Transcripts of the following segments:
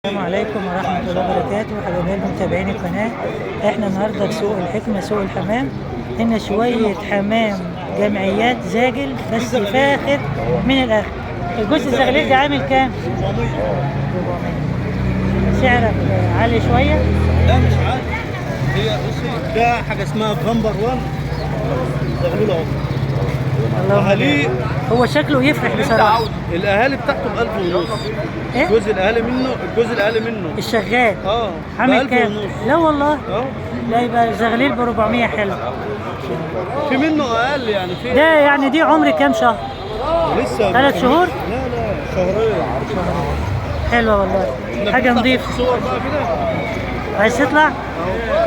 السلام عليكم ورحمة الله وبركاته، حبايبي متابعين القناة. احنا النهارده في سوق الحكمة، سوق الحمام. هنا شوية حمام جمعيات زاجل بس فاخر من الآخر. الجزء الزغلول ده عامل كام؟ 400. سعرك عالي شوية؟ لا مش عالي. هي بصي ده حاجة اسمها فامبر 1 زغلول اهو. الله، هو شكله يفرح بصراحة. الأهالي بتاعته ب1000 ونص. ايه؟ الجزء الأقل منه الشغال عامل ب1000 كام؟ ونص. لا والله. لا يبقى زغليل ب 400 حلو. في منه أقل يعني في. ده يعني دي عمر كام شهر؟ لسه 3 شهور؟ لا شهرين. حلوة والله، حاجة نظيفة. صور بقى كده. عايز تطلع؟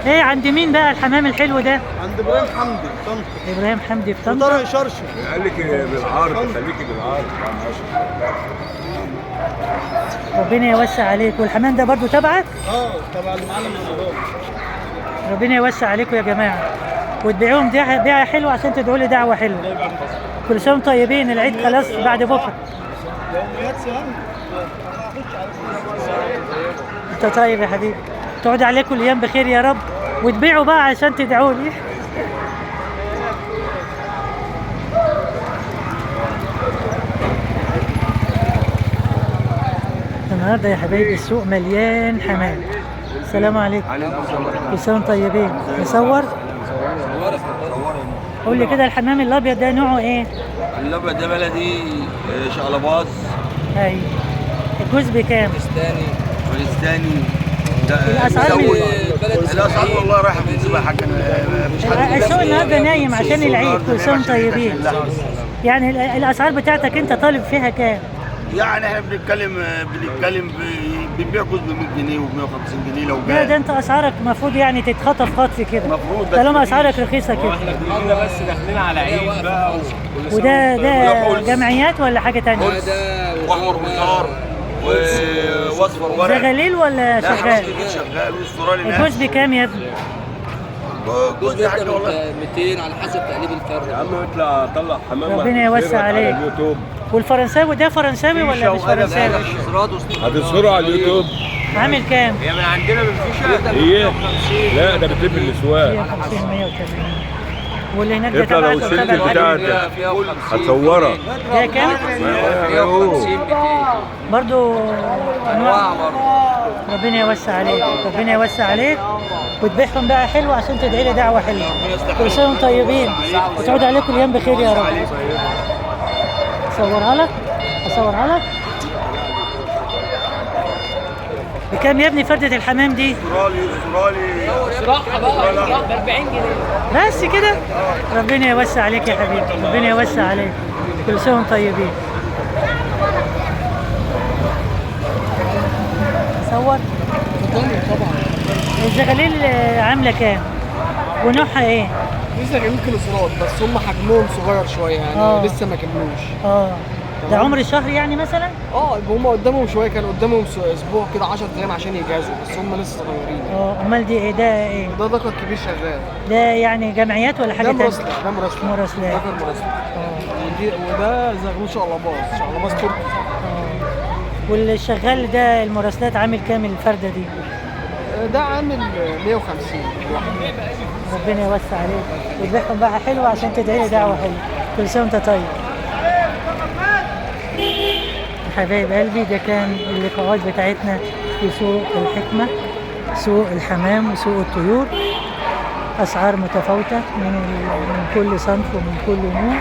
ايه عند مين بقى الحمام الحلو ده؟ عند إبراهيم حمدي في طنطا. ابراهيم حمدي في طنطا. وطارق شرشر. قال لك بالعرض، خليكي بالعرض. ربنا يوسع عليك. والحمام ده برضو تبعك؟ تبع المعلم رمضان. ربنا يوسع عليكم يا جماعة، وتبيعوهم بيعة حلوة عشان تدعوا لي دعوة حلوة. كل سنة وانتم طيبين، العيد خلاص بعد بكرة. يوميات سهام. انت طيب يا حبيبي، تعود عليكم الايام بخير يا رب، وتبيعوا بقى عشان تدعوا لي. النهارده يا حبايبي السوق مليان حمام. السلام عليكم. كل سنة وانتم طيبين. نصور؟ قول لي كده، الحمام الابيض ده نوعه ايه؟ الابيض ده بلدي شقلباز. ايوه. الجوز بكام؟ فلسطاني. الاسعار والله رايحه في الزبا حاجه مش حد. السوق النهارده نايم عشان العيد. كل سنة وانتم طيبين. يعني الاسعار بتاعتك انت طالب فيها كام؟ يعني احنا بنتكلم بنبيع جوز ب 100 جنيه و 150 جنيه لو جاي. ده انت اسعارك المفروض يعني تتخطف خطف كده. المفروض طالما اسعارك رخيصه كده. احنا كنا بس داخلين على عيد بقى وده جمعيات ولا حاجه ثانيه؟ واحمر وزار واصفر ورق. زغليل ولا شغال؟ شغال واسترالي. الجوز بكام يا ابني؟ جوز يا حاج والله 200 على حسب تقليب الفرد. يا عم اطلع طلع حمام. ربنا يوسع عليك. على اليوتيوب. والفرنساوي ده فرنساوي ولا مش فرنساوي؟ هتنصره على اليوتيوب. عامل كام؟ هي من عندنا من فيشه. ايه؟ لا ده بتلف الاسواق. 150 180. واللي هناك ده يطلع لو تبعك السلك وتبع بتاعتك هتصورها. ده كام؟ 150 200 برضو انواع. برضه. ربنا يوسع عليك، ربنا يوسع عليك، وتبيعهم بقى حلو عشان تدعي لي دعوه حلوه. كل سنه وانتم طيبين، وتعود عليكم الايام بخير يا رب. اصورها لك؟ اصورها لك؟ بكام يا ابني فردة الحمام دي؟ استرالي. صراحه بقى ب 40 جنيه بس كده؟ ربنا يوسع عليك يا حبيبي، ربنا يوسع عليك. كل سنه وانتم طيبين. صور؟ طبعا. الزغاليل عامله كام؟ ونوعها ايه؟ لسه جايين كيلوسرات بس هم حجمهم صغير شويه يعني. لسه ما كملوش. ده عمر الشهر يعني مثلا؟ هم قدامهم شويه، كان قدامهم اسبوع كده 10 ايام عشان يجازوا، بس هم لسه صغيرين. امال دي ايه؟ ده ايه؟ ده ذكر كبير شغال. ده يعني جمعيات ولا حاجه ده تانية؟ مرسلة. مرسلات. ذكر مرسلة. وده زغلول شقلباز تركي. والشغال ده المراسلات عامل كام الفردة دي؟ ده عامل 150. ربنا يوسع عليك، وتبيعهم بقى حلوة عشان تدعي لي دعوة حلوة. كل سنة وانت طيب. حبايب قلبي، ده كان اللقاءات بتاعتنا في سوق الحكمة، سوق الحمام وسوق الطيور. أسعار متفاوتة من كل صنف ومن كل نوع.